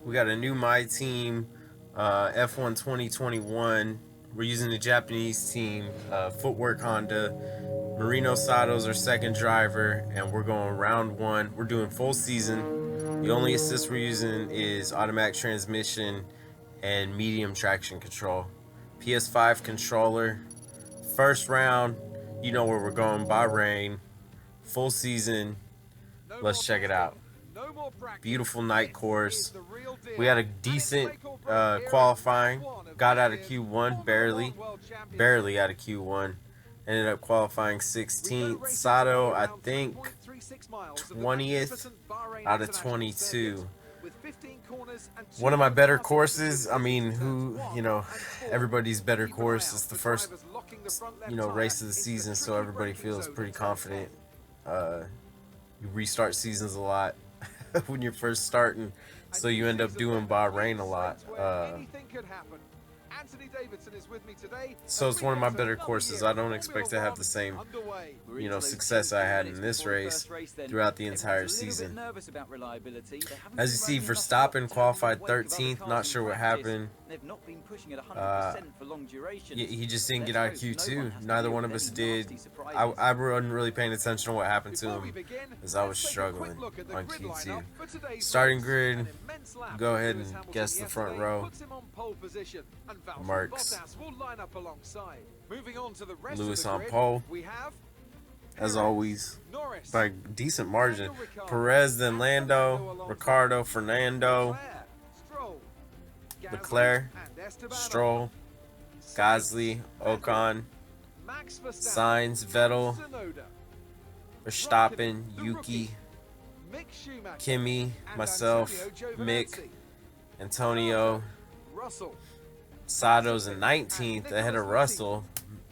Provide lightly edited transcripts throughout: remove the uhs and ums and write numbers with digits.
We got a new My Team F1 2021. We're using the Japanese team, Footwork Honda. Marino Sato's our second driver, and we're going round one. We're doing full season. The only assist we're using is automatic transmission and medium traction control. PS5 controller. First round, you know where we're going, Bahrain. Full season. Let's check it out. Beautiful night course. We had a decent qualifying. Got out of Q1 barely out of Q1. Ended up qualifying 16th. Sato, I think 20th out of 22. One of my better courses. I mean, everybody's better course. It's the first, race of the season, so everybody feels pretty confident. You restart seasons a lot when you're first starting, so you end up doing Bahrain a lot. So it's one of my better courses. I don't expect to have the same, success I had in this race throughout the entire season. As you see, Verstappen qualified 13th. Not sure what happened. He just didn't get out of Q2. Neither one of us did. I wasn't really paying attention to what happened to him as I was struggling on Q2. Starting grid, go ahead and guess the front row. Marks. Lewis on pole. As always, by decent margin. Perez, then Lando, Ricciardo, Fernando, Leclerc, Stroll, Gasly, Ocon, Sainz, Vettel, Verstappen, Yuki, Kimi, myself, Mick, Antonio. Sato's in 19th ahead of Russell,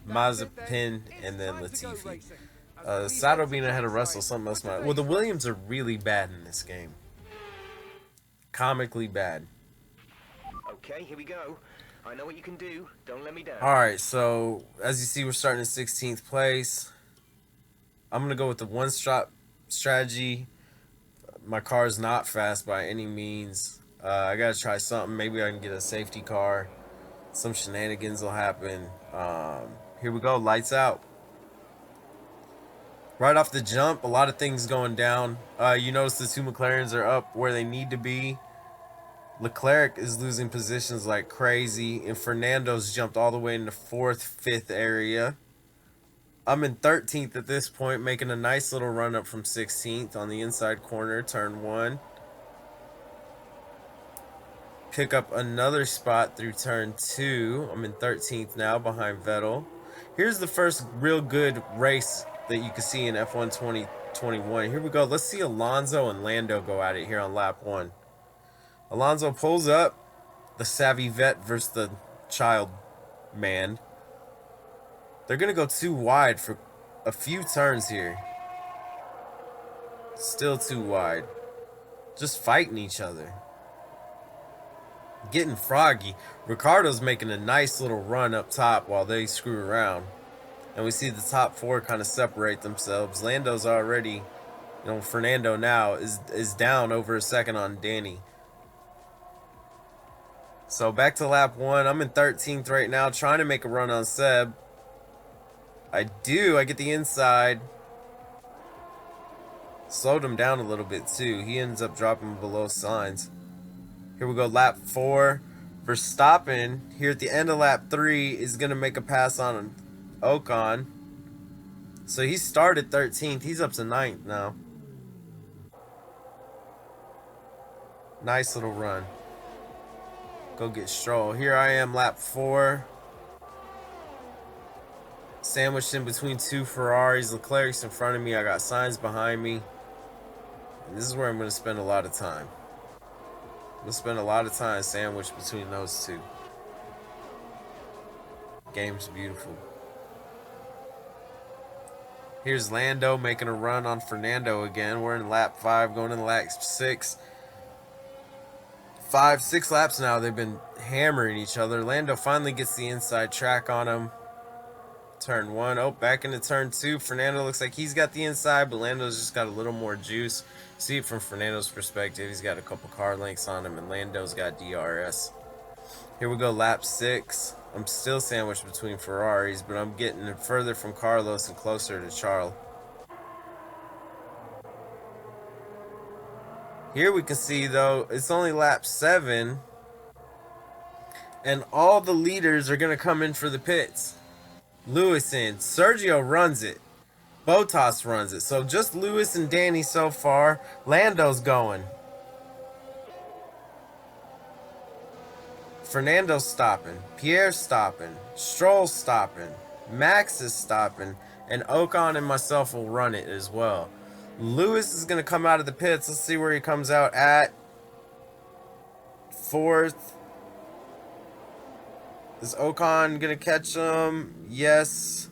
Mazepin, and then Latifi. Sato being ahead of Russell, something else might. Well, the Williams are really bad in this game. Comically bad. Okay, here we go. I know what you can do. Don't let me down. Alright, so as you see, we're starting in 16th place. I'm going to go with the one-stop strategy. My car is not fast by any means. I got to try something. Maybe I can get a safety car. Some shenanigans will happen. Here we go. Lights out. Right off the jump, a lot of things going down. You notice the two McLarens are up where they need to be. Leclerc is losing positions like crazy, and Fernando's jumped all the way into 4th, 5th area. I'm in 13th at this point, making a nice little run up from 16th on the inside corner, turn 1. Pick up another spot through turn 2. I'm in 13th now behind Vettel. Here's the first real good race that you can see in F1 2021. Here we go. Let's see Alonso and Lando go at it here on lap 1. Alonso pulls up. The savvy vet versus the child man. They're going to go too wide for a few turns here. Still too wide. Just fighting each other. Getting froggy. Ricciardo's making a nice little run up top while they screw around. And we see the top 4 kind of separate themselves. Lando's already, Fernando now is down over a second on Danny. So back to lap 1. I'm in 13th right now, trying to make a run on Seb. I get the inside. Slowed him down a little bit too. He ends up dropping below Sainz. Here we go, lap 4. Verstappen, here at the end of lap 3, is going to make a pass on Ocon. So he started 13th. He's up to 9th now. Nice little run. Go get Stroll. Here I am, lap 4. Sandwiched in between 2 Ferraris. Leclerc's in front of me. I got Sainz behind me. And this is where I'm going to spend a lot of time. I'm going to spend a lot of time sandwiched between those two. Game's beautiful. Here's Lando making a run on Fernando again. We're in lap 5, going into lap 6. 6 laps now, they've been hammering each other. Lando finally gets the inside track on him. turn 1. Oh, back into turn 2. Fernando looks like he's got the inside, but Lando's just got a little more juice. See it from Fernando's perspective. He's got a couple car links on him, and Lando's got DRS. Here we go, lap 6. I'm still sandwiched between Ferraris, but I'm getting further from Carlos and closer to Charles. Here we can see, though, it's only lap 7, and all the leaders are going to come in for the pits. Lewis in. Sergio runs it. Bottas runs it. So just Lewis and Danny so far. Lando's going. Fernando's stopping. Pierre's stopping. Stroll's stopping. Max is stopping. And Ocon and myself will run it as well. Lewis is going to come out of the pits. Let's see where he comes out at. 4th. Is Ocon going to catch him? Yes.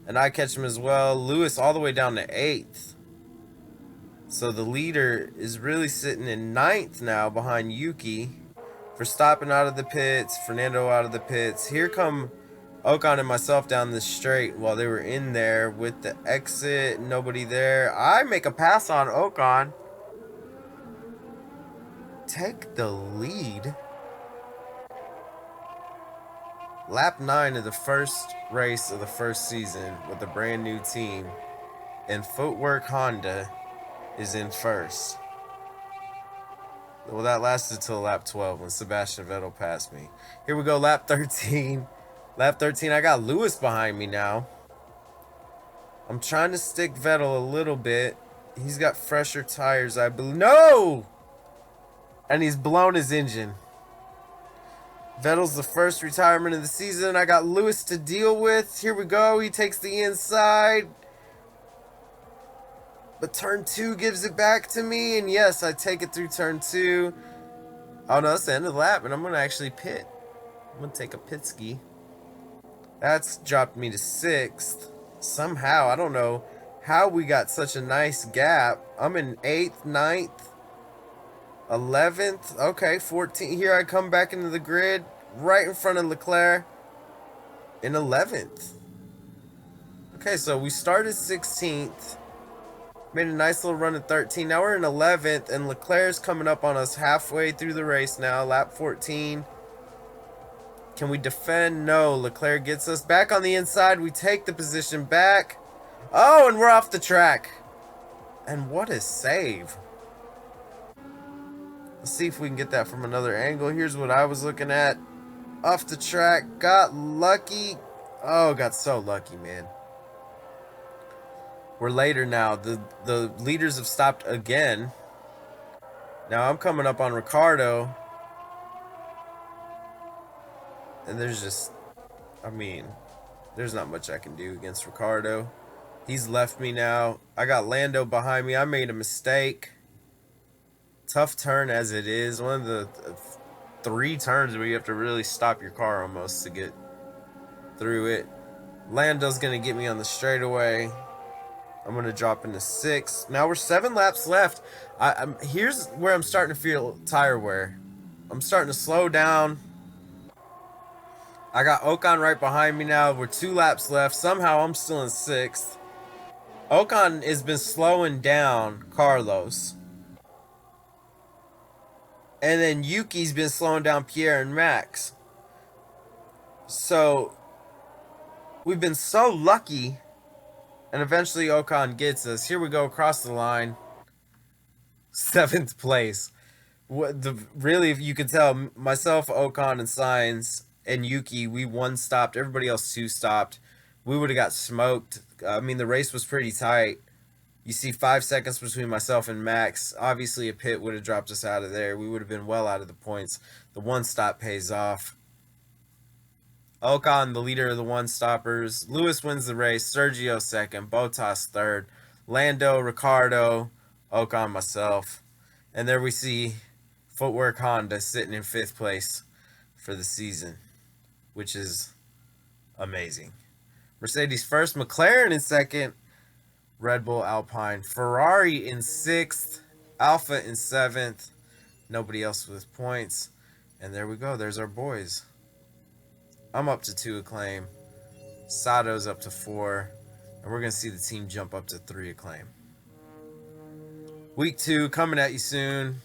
And I catch him as well. Lewis all the way down to 8th. So the leader is really sitting in 9th now behind Yuki. Verstappen out of the pits. Fernando out of the pits. Here come Ocon and myself down the straight while they were in there with the exit. Nobody there. I make a pass on Ocon. Take the lead. Lap 9 of the first race of the first season with a brand new team. And Footwork Honda is in first. Well, that lasted till lap 12 when Sebastian Vettel passed me. Here we go, lap 13. Lap 13, I got Lewis behind me now. I'm trying to stick Vettel a little bit. He's got fresher tires, I believe. No! And he's blown his engine. Vettel's the first retirement of the season. I got Lewis to deal with. Here we go. He takes the inside. But turn 2 gives it back to me. And yes, I take it through turn 2. Oh no, that's the end of the lap. And I'm going to actually pit. I'm going to take a pit ski. That's dropped me to 6th. Somehow, I don't know how we got such a nice gap. I'm in 8th, 9th, 11th. Okay, 14th. Here I come back into the grid. Right in front of Leclerc. In 11th. Okay, so we started 16th. Made a nice little run at 13. Now we're in 11th, and Leclerc's coming up on us halfway through the race now. Lap 14. Can we defend? No. Leclerc gets us back on the inside. We take the position back. Oh, and we're off the track. And what a save. Let's see if we can get that from another angle. Here's what I was looking at. Off the track. Got lucky. Oh, got so lucky, man. We're later now. The leaders have stopped again. Now I'm coming up on Ricardo. And there's just, I mean, there's not much I can do against Ricardo. He's left me now. I got Lando behind me. I made a mistake. Tough turn as it is. One of the 3 turns where you have to really stop your car almost to get through it. Lando's going to get me on the straightaway. I'm going to drop into 6th. Now we're 7 laps left. Here's where I'm starting to feel tire wear. I'm starting to slow down. I got Ocon right behind me now. We're 2 laps left. Somehow I'm still in 6th. Ocon has been slowing down Carlos. And then Yuki's been slowing down Pierre and Max. So we've been so lucky. And eventually Ocon gets us. Here we go across the line. 7th place. Really, if you can tell, myself, Ocon, and Sainz, and Yuki, we 1 stopped. Everybody else 2 stopped. We would have got smoked. I mean, the race was pretty tight. You see 5 seconds between myself and Max. Obviously, a pit would have dropped us out of there. We would have been well out of the points. The 1 stop pays off. Ocon, the leader of the 1 stoppers. Lewis wins the race. Sergio 2nd. Bottas 3rd. Lando, Ricardo, Ocon, myself. And there we see Footwork Honda sitting in 5th place for the season, which is amazing. Mercedes 1st. McLaren in 2nd. Red Bull, Alpine. Ferrari in 6th. Alpha in 7th. Nobody else with points. And there we go. There's our boys. I'm up to 2 acclaim. Sato's up to 4. And we're going to see the team jump up to 3 Acclaim. Week 2 coming at you soon.